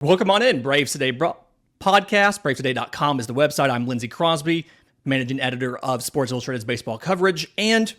Welcome on in, Braves Today podcast. BravesToday.com is the website. I'm Lindsay Crosby, managing editor of Sports Illustrated's baseball coverage, and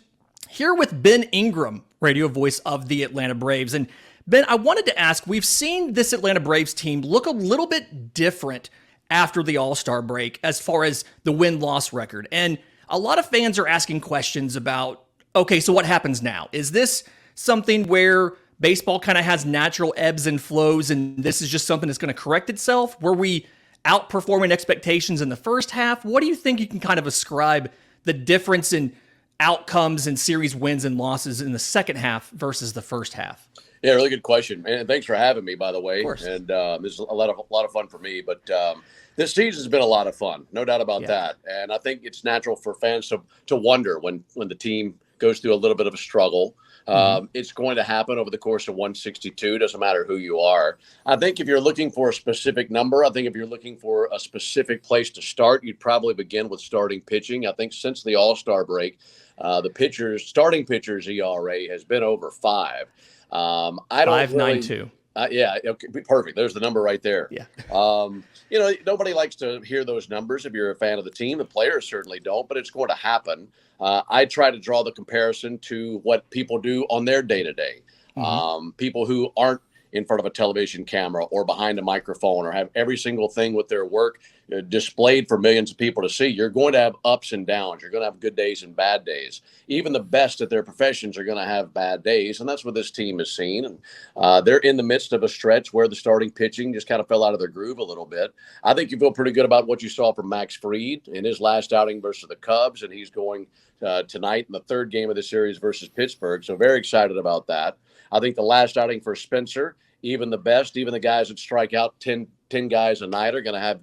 here with Ben Ingram, radio voice of the Atlanta Braves. And Ben, I wanted to ask, we've seen this Atlanta Braves team look a little bit different after the All-Star break as far as the win-loss record. And a lot of fans are asking questions about, okay, so what happens now? Is this something where baseball kind of has natural ebbs and flows, and this is just something that's going to correct itself? Were we outperforming expectations in the first half? What do you think you can kind of ascribe the difference in outcomes and series wins and losses in the second half versus the first half? Yeah, really good question. And thanks for having me, by the way. Of course. And this is a lot of fun for me. But this season's been a lot of fun, no doubt about that. And I think it's natural for fans to wonder when the team goes through a little bit of a struggle. It's going to happen over the course of 162. Doesn't matter who you are. I think if you're looking for a specific number, I think if you're looking for a specific place to start, you'd probably begin with starting pitching. I think since the All-Star break, the starting pitchers ERA has been over 5. I don't 5.92. Yeah, okay, perfect. There's the number right there. Yeah. Nobody likes to hear those numbers if you're a fan of the team. The players certainly don't, but it's going to happen. I try to draw the comparison to what people do on their day-to-day. People who aren't in front of a television camera or behind a microphone or have every single thing with their work displayed for millions of people to see. You're going to have ups and downs. You're going to have good days and bad days. Even the best at their professions are going to have bad days, and that's what this team has seen. And they're in the midst of a stretch where the starting pitching just kind of fell out of their groove a little bit. I think you feel pretty good about what you saw from Max Fried in his last outing versus the Cubs, and he's going tonight in the third game of the series versus Pittsburgh. So very excited about that. I think the last outing for Spencer, even the best, even the guys that strike out 10 guys a night are going to have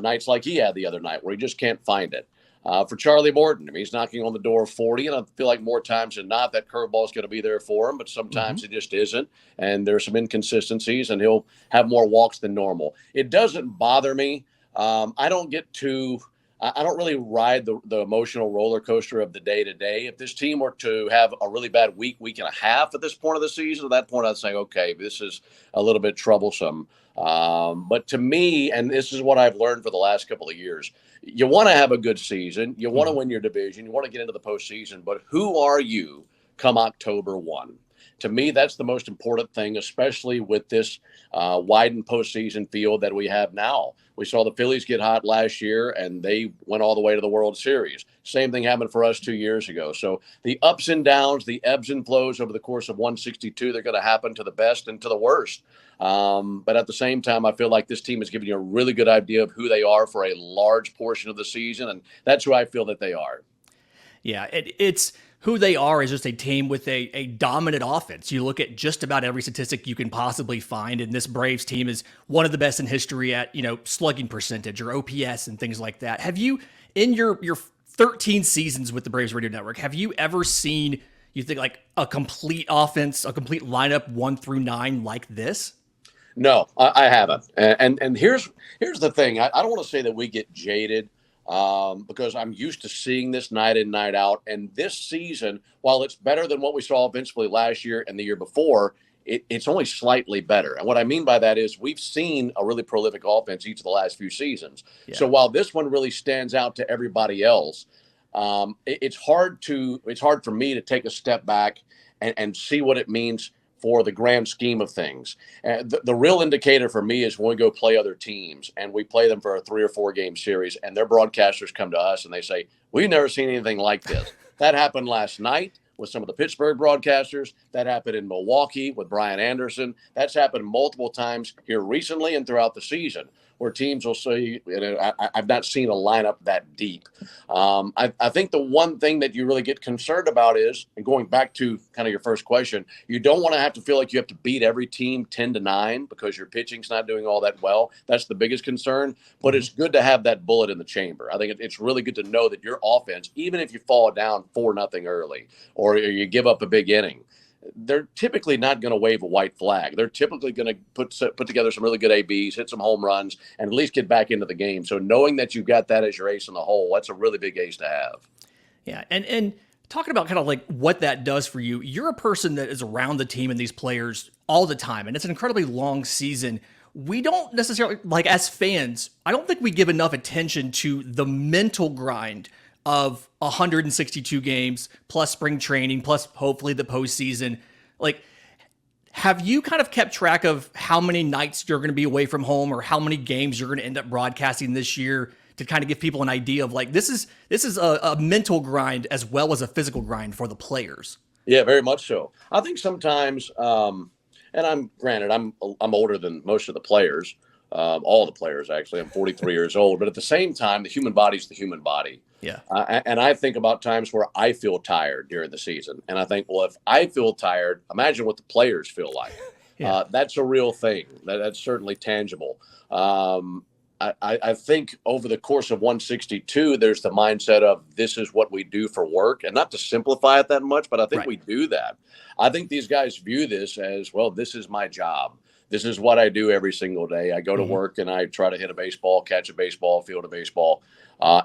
nights like he had the other night where he just can't find it. For Charlie Morton, I mean, he's knocking on the door of 40, and I feel like more times than not that curveball is going to be there for him, but sometimes it just isn't, and there's some inconsistencies, and he'll have more walks than normal. It doesn't bother me. I don't really ride the emotional roller coaster of the day-to-day. If this team were to have a really bad week and a half at this point of the season, at that point I'd say, okay, this is a little bit troublesome. But to me, and this is what I've learned for the last couple of years, you want to have a good season. You want to win your division. You want to get into the postseason. But who are you come October 1? To me, that's the most important thing, especially with this widened postseason field that we have now. We saw the Phillies get hot last year, and they went all the way to the World Series. Same thing happened for us 2 years ago. So the ups and downs, the ebbs and flows over the course of 162, they're going to happen to the best and to the worst. But at the same time, I feel like this team is giving you a really good idea of who they are for a large portion of the season, and that's who I feel that they are. Yeah, it's who they are is just a team with a dominant offense. You look at just about every statistic you can possibly find, and this Braves team is one of the best in history at, slugging percentage or OPS and things like that. Have you, in your 13 seasons with the Braves Radio Network, have you ever seen, you think, like a complete offense, a complete lineup 1 through 9 like this? No, I haven't. And here's the thing. I don't want to say that we get jaded, because I'm used to seeing this night in, night out. And this season, while it's better than what we saw offensively last year and the year before, it's only slightly better. And what I mean by that is we've seen a really prolific offense each of the last few seasons. Yeah. So while this one really stands out to everybody else, it's hard for me to take a step back and see what it means for the grand scheme of things. The real indicator for me is when we go play other teams and we play them for a 3 or 4 game series and their broadcasters come to us and they say, we've never seen anything like this. That happened last night with some of the Pittsburgh broadcasters. That happened in Milwaukee with Brian Anderson. That's happened multiple times here recently and throughout the season, where teams will say, I've not seen a lineup that deep. I think the one thing that you really get concerned about is, and going back to kind of your first question, you don't want to have to feel like you have to beat every team 10-9 because your pitching's not doing all that well. That's the biggest concern. But it's good to have that bullet in the chamber. I think it's really good to know that your offense, even if you fall down 4-0 early or you give up a big inning, they're typically not going to wave a white flag. They're typically going to put together some really good ABs, hit some home runs, and at least get back into the game. So knowing that you've got that as your ace in the hole, that's a really big ace to have. Yeah, and talking about kind of like what that does for you, you're a person that is around the team and these players all the time, and it's an incredibly long season. we don't necessarily, like as fans, I don't think we give enough attention to the mental grind of 162 games plus spring training, plus hopefully the postseason. Like, have you kind of kept track of how many nights you're going to be away from home or how many games you're going to end up broadcasting this year to kind of give people an idea of like, this is a mental grind as well as a physical grind for the players? Yeah, very much so. I think sometimes, and I'm older than most of the players, all the players actually. I'm 43 years old, but at the same time, the human body is the human body. Yeah. And I think about times where I feel tired during the season, and I think, well, if I feel tired, imagine what the players feel like. Yeah. That's a real thing. That's certainly tangible. I think over the course of 162, there's the mindset of this is what we do for work, and not to simplify it that much, but I think we do that. I think these guys view this as, well, this is my job. This is what I do every single day. I go to work and I try to hit a baseball, catch a baseball, field a baseball,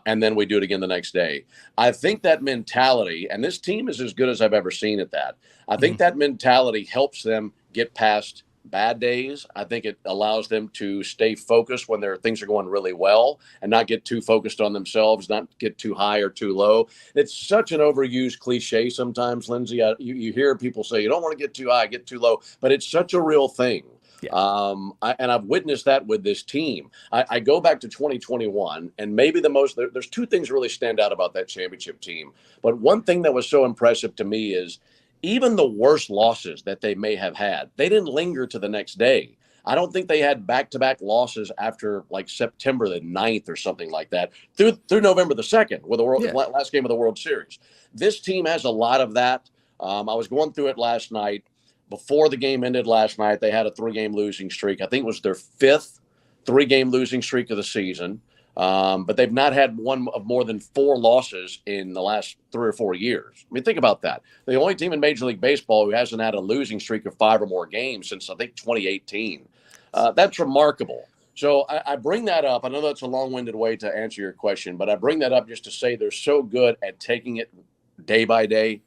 and then we do it again the next day. I think that mentality, and this team is as good as I've ever seen at that. I think that mentality helps them get past bad days. I think it allows them to stay focused when things are going really well and not get too focused on themselves, not get too high or too low. It's such an overused cliche sometimes, Lindsay. You hear people say you don't want to get too high, get too low, but it's such a real thing. Yeah. And I've witnessed that with this team. I go back to 2021, and maybe there's two things really stand out about that championship team. But one thing that was so impressive to me is even the worst losses that they may have had, they didn't linger to the next day. I don't think they had back-to-back losses after like September the 9th or something like that through November the 2nd with the last game of the World Series. This team has a lot of that. I was going through it last night. Before the game ended last night, they had a 3-game losing streak. I think it was their 5th 3-game losing streak of the season. But they've not had one of more than 4 losses in the last 3 or 4 years. I mean, think about that. The only team in Major League Baseball who hasn't had a losing streak of 5 or more games since, I think, 2018. That's remarkable. So I bring that up. I know that's a long-winded way to answer your question, but I bring that up just to say they're so good at taking it day by day,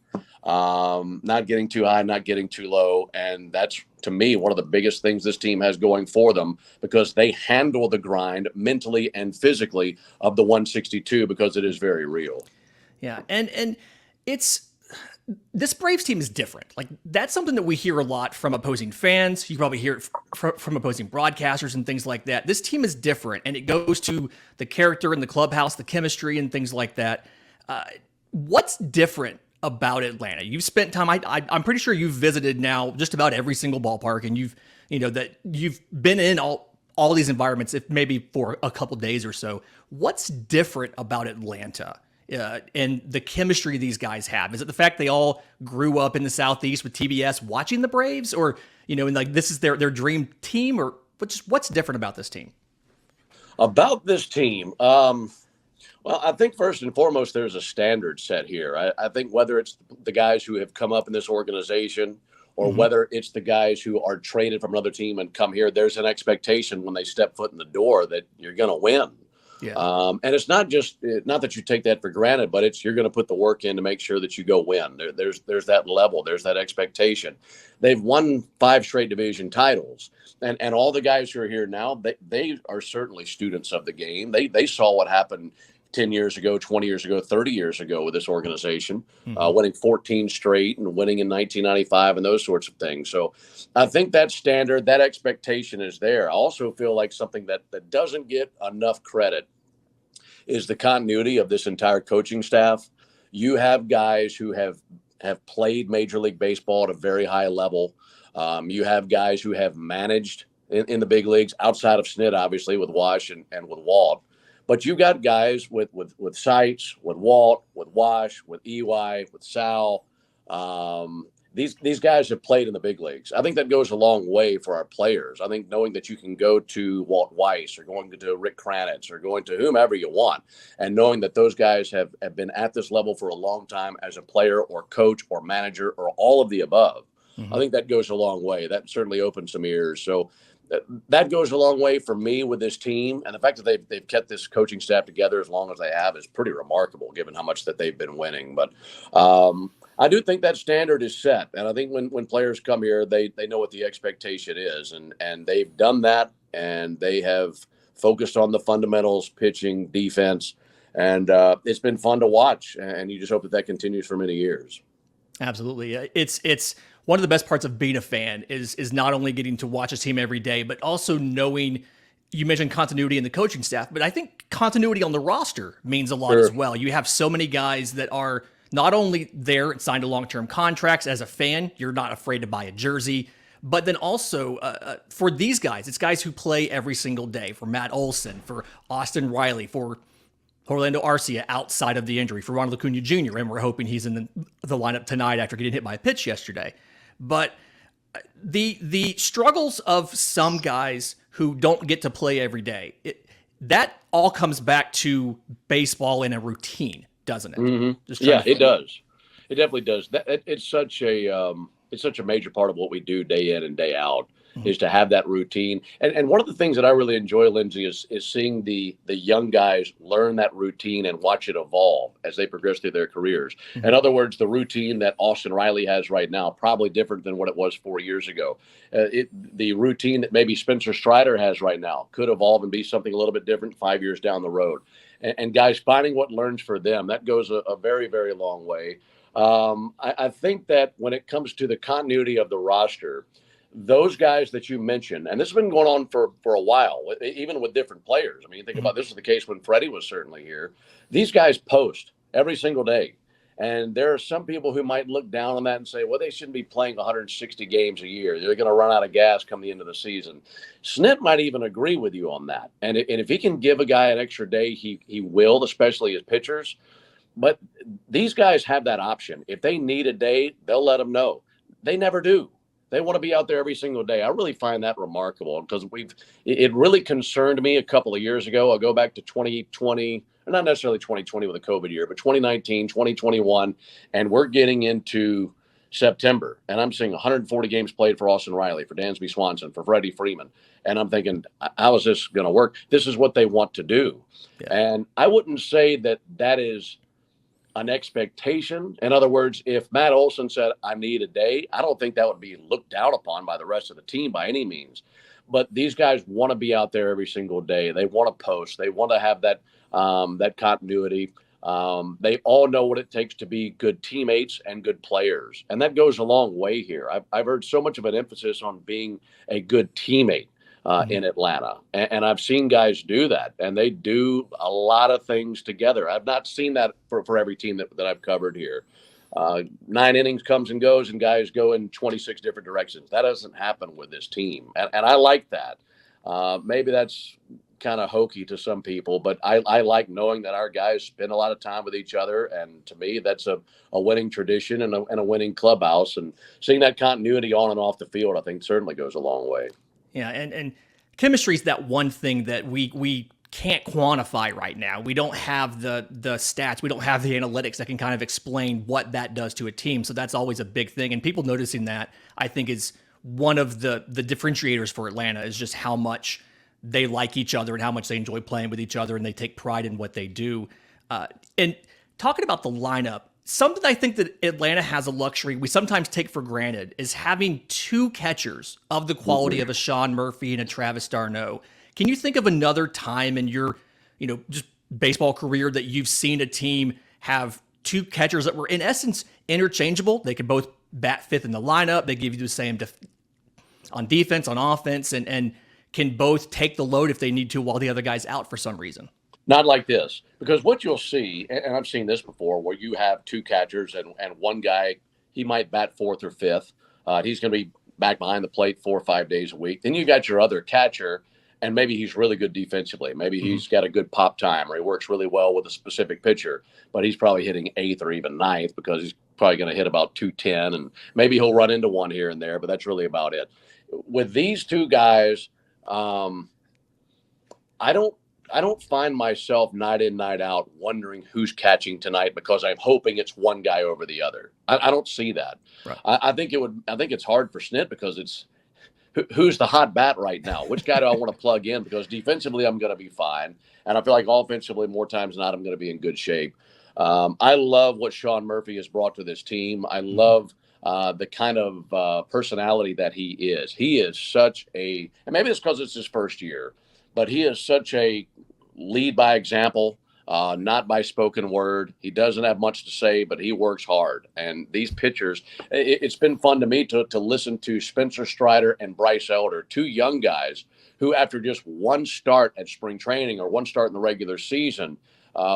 not getting too high, not getting too low. And that's, to me, one of the biggest things this team has going for them, because they handle the grind mentally and physically of the 162, because it is very real. Yeah. And this Braves team is different. Like, that's something that we hear a lot from opposing fans. You probably hear it from opposing broadcasters and things like that. This team is different, and it goes to the character in the clubhouse, the chemistry and things like that. What's different about Atlanta? You've spent time. I'm pretty sure you've visited now just about every single ballpark, and you've been in all these environments, if maybe for a couple days or so. What's different about Atlanta and the chemistry these guys have? Is it the fact they all grew up in the Southeast with TBS watching the Braves, or and like this is their dream team, or what's different about this team? About this team, well, I think first and foremost, there's a standard set here. I think whether it's the guys who have come up in this organization or whether it's the guys who are traded from another team and come here, there's an expectation when they step foot in the door that you're going to win. Yeah. And it's not that you take that for granted, but you're going to put the work in to make sure that you go win. There's that level. There's that expectation. They've won 5 straight division titles. And all the guys who are here now, they are certainly students of the game. They saw what happened 10 years ago, 20 years ago, 30 years ago with this organization, winning 14 straight and winning in 1995 and those sorts of things. So I think that standard, that expectation is there. I also feel like something that doesn't get enough credit is the continuity of this entire coaching staff. You have guys who have played Major League Baseball at a very high level. You have guys who have managed in the big leagues outside of Snit, obviously, with Wash and with Walt. But you got guys with Seitz, with Walt, with Wash, with EY, with Sal. These guys have played in the big leagues. I think that goes a long way for our players. I think knowing that you can go to Walt Weiss or going to Rick Kranitz or going to whomever you want, and knowing that those guys have been at this level for a long time as a player or coach or manager or all of the above. I think that goes a long way. That certainly opens some ears. So that goes a long way for me with this team. And the fact that they've kept this coaching staff together as long as they have is pretty remarkable, given how much that they've been winning. But I do think that standard is set. And I think when players come here, they know what the expectation is. And they've done that and they have focused on the fundamentals, pitching, defense, and it's been fun to watch. And you just hope that that continues for many years. Absolutely. It's one of the best parts of being a fan is not only getting to watch a team every day, but also knowing. You mentioned continuity in the coaching staff, but I think continuity on the roster means a lot as well. You have so many guys that are not only there and signed to long-term contracts. As a fan, you're not afraid to buy a jersey, but then also for these guys, it's guys who play every single day. For Matt Olson, for Austin Riley, for Orlando Arcia outside of the injury, for Ronald Acuna Jr., and we're hoping he's in the lineup tonight after getting hit by a pitch yesterday. But the struggles of some guys who don't get to play every day, that all comes back to baseball in a routine, doesn't it? Mm-hmm. Yeah, it does. It definitely does. It's such a major part of what we do day in and day out, is to have that routine. And one of the things that I really enjoy, Lindsay, is seeing the young guys learn that routine and watch it evolve as they progress through their careers. In other words, the routine that Austin Riley has right now, probably different than what it was 4 years ago. The routine that maybe Spencer Strider has right now could evolve and be something a little bit different 5 years down the road. And guys, finding what learns for them, that goes a very, very long way. I think that when it comes to the continuity of the roster, those guys that you mentioned, and this has been going on for a while, even with different players. I mean, you think about this is the case when Freddie was certainly here. These guys post every single day. And there are some people who might look down on that and say, well, they shouldn't be playing 160 games a year. They're going to run out of gas come the end of the season. Snit might even agree with you on that. And if he can give a guy an extra day, he will, especially as pitchers. But these guys have that option. If they need a day, they'll let them know. They never do. They want to be out there every single day. I really find that remarkable because it really concerned me a couple of years ago. I'll go back to 2020, not necessarily 2020 with a COVID year, but 2019, 2021, and we're getting into September, and I'm seeing 140 games played for Austin Riley, for Dansby Swanson, for Freddie Freeman, and I'm thinking, how is this going to work? This is what they want to do, and I wouldn't say that is an expectation. In other words, if Matt Olson said, I need a day, I don't think that would be looked down upon by the rest of the team by any means. But these guys want to be out there every single day. They want to post. They want to have that continuity. They all know what it takes to be good teammates and good players. And that goes a long way here. I've heard so much of an emphasis on being a good teammate in Atlanta. And I've seen guys do that, and they do a lot of things together. I've not seen that for every team that I've covered here. 9 innings comes and goes, and guys go in 26 different directions. That doesn't happen with this team. And I like that. Maybe that's kind of hokey to some people, but I like knowing that our guys spend a lot of time with each other. And to me, that's a winning tradition and a winning clubhouse. And seeing that continuity on and off the field, I think certainly goes a long way. Yeah, and chemistry is that one thing that we can't quantify right now. We don't have the stats. We don't have the analytics that can kind of explain what that does to a team. So that's always a big thing. And people noticing that, I think, is one of the differentiators for Atlanta, is just how much they like each other and how much they enjoy playing with each other, and they take pride in what they do. And talking about the lineup, something I think that Atlanta has a luxury we sometimes take for granted is having two catchers of the quality of a Sean Murphy and a Travis d'Arnaud. Can you think of another time in your, just baseball career that you've seen a team have two catchers that were in essence interchangeable? They could both bat fifth in the lineup. They give you the same on defense, on offense, and can both take the load if they need to while the other guy's out for some reason. Not like this, because what you'll see, and I've seen this before, where you have two catchers and one guy, he might bat fourth or fifth. He's going to be back behind the plate 4 or 5 days a week. Then you got your other catcher, and maybe he's really good defensively. Maybe he's got a good pop time, or he works really well with a specific pitcher, but he's probably hitting eighth or even ninth because he's probably going to hit about 210, and maybe he'll run into one here and there, but that's really about it. With these two guys, I don't find myself night in, night out wondering who's catching tonight because I'm hoping it's one guy over the other. I don't see that. Right. I think it's hard for Snit because it's who's the hot bat right now? Which guy do I want to plug in? Because defensively, I'm going to be fine. And I feel like offensively, more times than not, I'm going to be in good shape. I love what Sean Murphy has brought to this team. I love the kind of personality that he is. He is such a, and maybe it's because it's his first year, but he is such a lead by example, not by spoken word. He doesn't have much to say, but he works hard. And these pitchers, it's been fun to me to listen to Spencer Strider and Bryce Elder, two young guys who, after just one start at spring training or one start in the regular season,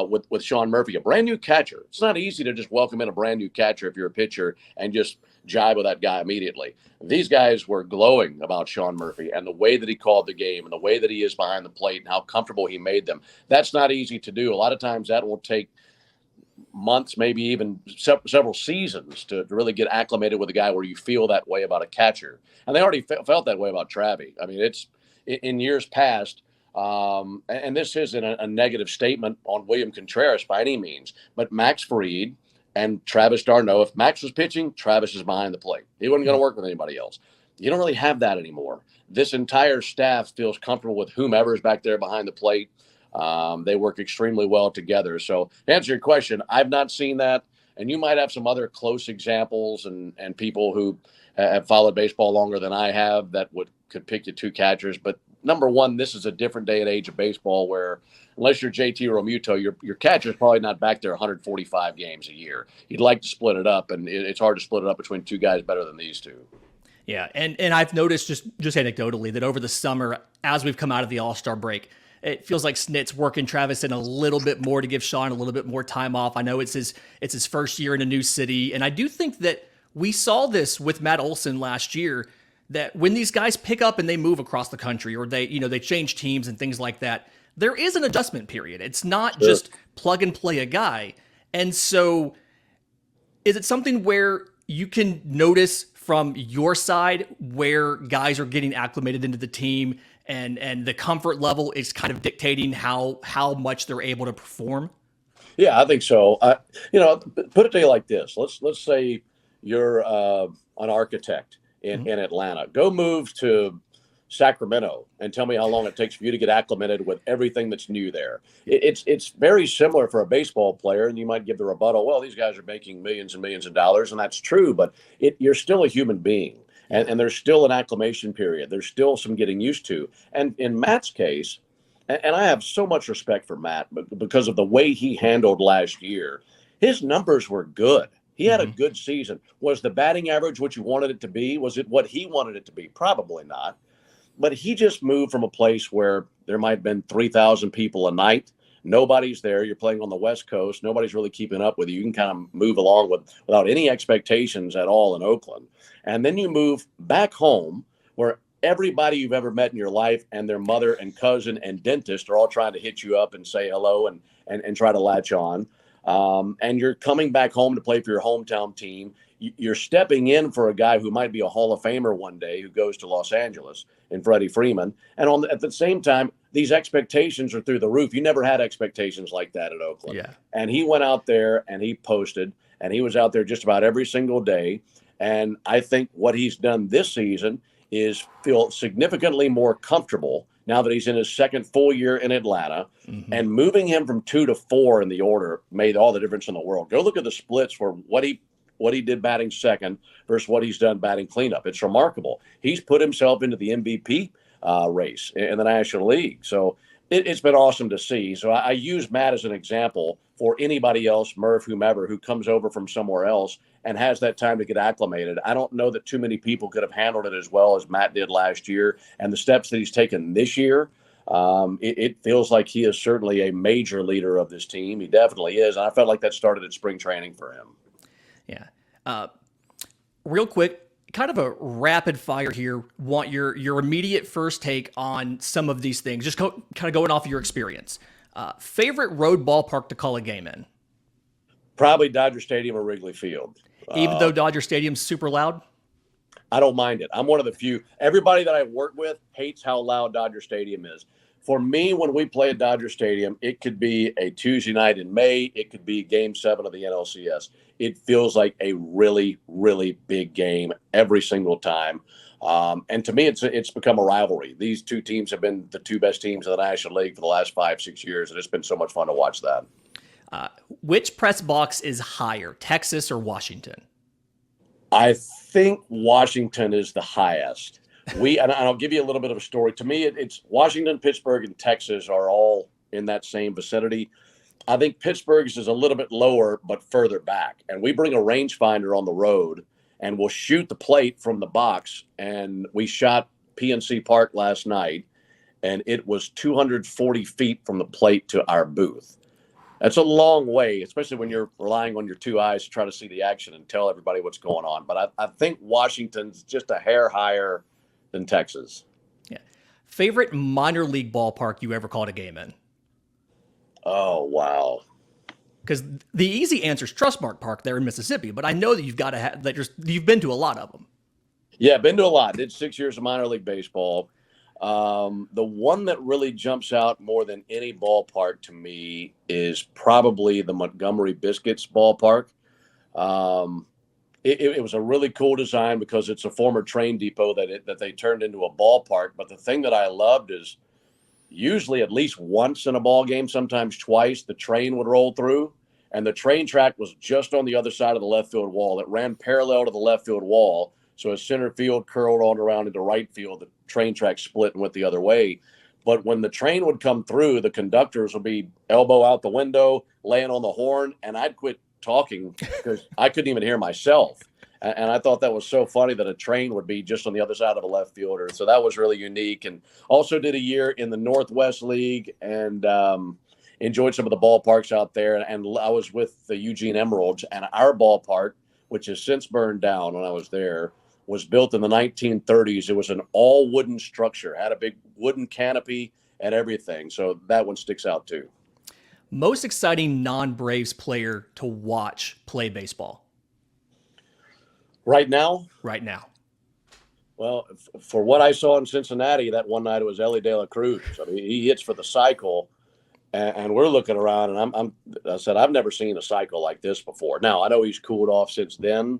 with Sean Murphy, a brand new catcher. It's not easy to just welcome in a brand new catcher if you're a pitcher and just jibe with that guy immediately. These guys were glowing about Sean Murphy and the way that he called the game and the way that he is behind the plate and how comfortable he made them. That's not easy to do. A lot of times that will take months, maybe even several seasons to really get acclimated with a guy where you feel that way about a catcher. And they already felt that way about Travie. I mean, it's in years past. And this isn't a negative statement on William Contreras by any means, but Max Fried and Travis d'Arnaud, if Max was pitching, Travis is behind the plate. He wasn't going to work with anybody else. You don't really have that anymore. This entire staff feels comfortable with whomever is back there behind the plate. They work extremely well together. So to answer your question, I've not seen that. And you might have some other close examples and people who have followed baseball longer than I have that could pick you two catchers. But number one, this is a different day and age of baseball where unless you're JT Realmuto, your catcher's probably not back there 145 games a year. You'd like to split it up, and it's hard to split it up between two guys better than these two. Yeah, and I've noticed just anecdotally that over the summer, as we've come out of the All-Star break, it feels like Snit's working Travis in a little bit more to give Sean a little bit more time off. I know it's his first year in a new city, and I do think that we saw this with Matt Olson last year, that when these guys pick up and they move across the country or they change teams and things like that, there is an adjustment period. It's not just plug and play a guy. And so is it something where you can notice from your side where guys are getting acclimated into the team and the comfort level is kind of dictating how much they're able to perform? Yeah, I think so. Put it to you like this. Let's say you're an architect in Atlanta. Go move to Sacramento and tell me how long it takes for you to get acclimated with everything that's new there. It's very similar for a baseball player, and you might give the rebuttal, well, these guys are making millions and millions of dollars, and that's true, but you're still a human being, and there's still an acclimation period. There's still some getting used to. And in Matt's case, and I have so much respect for Matt because of the way he handled last year, his numbers were good. He had a good season. Was the batting average what you wanted it to be? Was it what he wanted it to be? Probably not. But he just moved from a place where there might have been 3,000 people a night. Nobody's there. You're playing on the West Coast. Nobody's really keeping up with you. You can kind of move along without any expectations at all in Oakland. And then you move back home where everybody you've ever met in your life and their mother and cousin and dentist are all trying to hit you up and say hello and try to latch on. And you're coming back home to play for your hometown team. You're stepping in for a guy who might be a Hall of Famer one day who goes to Los Angeles in Freddie Freeman. And at the same time, these expectations are through the roof. You never had expectations like that at Oakland. Yeah. And he went out there and he posted, and he was out there just about every single day. And I think what he's done this season is feel significantly more comfortable now that he's in his second full year in Atlanta, and moving him from 2 to 4 in the order made all the difference in the world. Go look at the splits for what he did batting second versus what he's done batting cleanup. It's remarkable. He's put himself into the MVP race in the National League. So it's been awesome to see. So I use Matt as an example for anybody else, Murph, whomever, who comes over from somewhere else and has that time to get acclimated. I don't know that too many people could have handled it as well as Matt did last year. And the steps that he's taken this year, it feels like he is certainly a major leader of this team. He definitely is. And I felt like that started at spring training for him. Yeah. Real quick, kind of a rapid fire here. Want your immediate first take on some of these things. Just kind of going off of your experience. Favorite road ballpark to call a game in? Probably Dodger Stadium or Wrigley Field. Even though Dodger Stadium's super loud? I don't mind it. I'm one of the few. Everybody that I work with hates how loud Dodger Stadium is. For me, when we play at Dodger Stadium, it could be a Tuesday night in May. It could be Game 7 of the NLCS. It feels like a really, really big game every single time. And to me, it's become a rivalry. These two teams have been the two best teams in the National League for the last 5-6 years, and it's been so much fun to watch that. Which press box is higher, Texas or Washington? I think Washington is the highest. And I'll give you a little bit of a story. To me, it's Washington, Pittsburgh, and Texas are all in that same vicinity. I think Pittsburgh's is a little bit lower, but further back. And we bring a rangefinder on the road, and we'll shoot the plate from the box. And we shot PNC Park last night, and it was 240 feet from the plate to our booth. That's a long way, especially when you're relying on your two eyes to try to see the action and tell everybody what's going on. But I think Washington's just a hair higher than Texas. Yeah. Favorite minor league ballpark you ever called a game in? Oh, wow. Because the easy answer is Trustmark Park there in Mississippi, but I know that you've got to have that. You've been to a lot of them. Yeah, been to a lot. Did 6 years of minor league baseball. The one that really jumps out more than any ballpark to me is probably the Montgomery Biscuits ballpark. It was a really cool design because it's a former train depot that they turned into a ballpark. But the thing that I loved is usually at least once in a ball game, sometimes twice, the train would roll through, and the train track was just on the other side of the left field wall. It ran parallel to the left field wall. So as center field curled on around into right field, the train track split and went the other way. But when the train would come through, the conductors would be elbow out the window, laying on the horn, and I'd quit talking because I couldn't even hear myself. And I thought that was so funny that a train would be just on the other side of a left fielder. So that was really unique. And also did a year in the Northwest League and enjoyed some of the ballparks out there. And I was with the Eugene Emeralds, and our ballpark, which has since burned down when I was there, was built in the 1930s. It was an all wooden structure, had a big wooden canopy and everything. So that one sticks out too. Most exciting non-Braves player to watch play baseball? Right now? Right now. Well, for what I saw in Cincinnati that one night, it was Ellie De La Cruz. I mean, he hits for the cycle, and we're looking around, and I said, I've never seen a cycle like this before. Now, I know he's cooled off since then,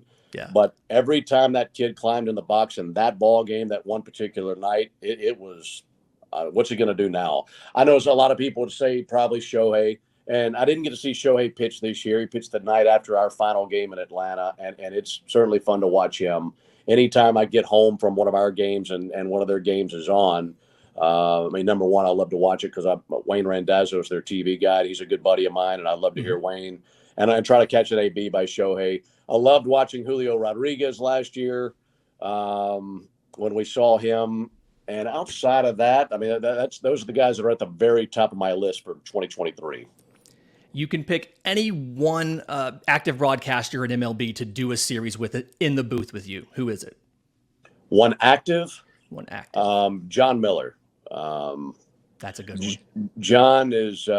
but every time that kid climbed in the box in that ball game, that one particular night, it was, what's he going to do now? I know a lot of people would say probably Shohei, and I didn't get to see Shohei pitch this year. He pitched the night after our final game in Atlanta, and it's certainly fun to watch him. Anytime I get home from one of our games and one of their games is on, I mean, number one, I love to watch it because Wayne Randazzo is their TV guy. He's a good buddy of mine, and I love to hear Wayne. And I try to catch an AB by Shohei. I loved watching Julio Rodriguez last year when we saw him. And outside of that, I mean, those are the guys that are at the very top of my list for 2023. You can pick any one active broadcaster in MLB to do a series with it in the booth with you. Who is it? One active? One active. John Miller. That's a good one. John is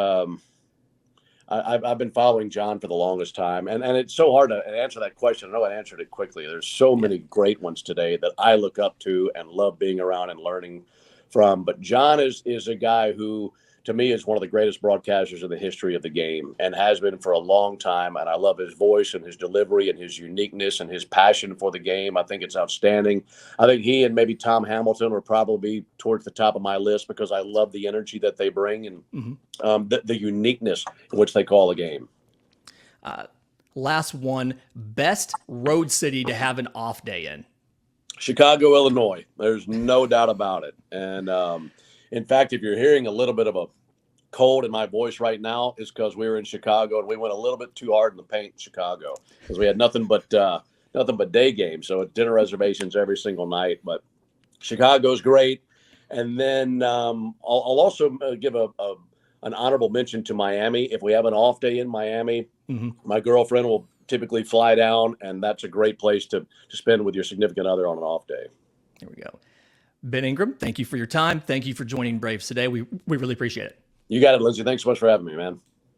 I've been following John for the longest time, and it's so hard to answer that question. I know I answered it quickly. There's so many great ones today that I look up to and love being around and learning from. But John is a guy who, to me, is one of the greatest broadcasters in the history of the game and has been for a long time. And I love his voice and his delivery and his uniqueness and his passion for the game. I think it's outstanding. I think he and maybe Tom Hamilton are probably towards the top of my list because I love the energy that they bring and the uniqueness in which they call the game. Last one, best road city to have an off day in? Chicago, Illinois. There's no doubt about it. And, in fact, if you're hearing a little bit of a cold in my voice right now, it's because we were in Chicago and we went a little bit too hard in the paint in Chicago because we had nothing but day games. So dinner reservations every single night. But Chicago's great. And then I'll also give an honorable mention to Miami. If we have an off day in Miami, my girlfriend will typically fly down, and that's a great place to spend with your significant other on an off day. Here we go. Ben Ingram, thank you for your time. Thank you for joining Braves today. We really appreciate it. You got it, Lindsay. Thanks so much for having me, man.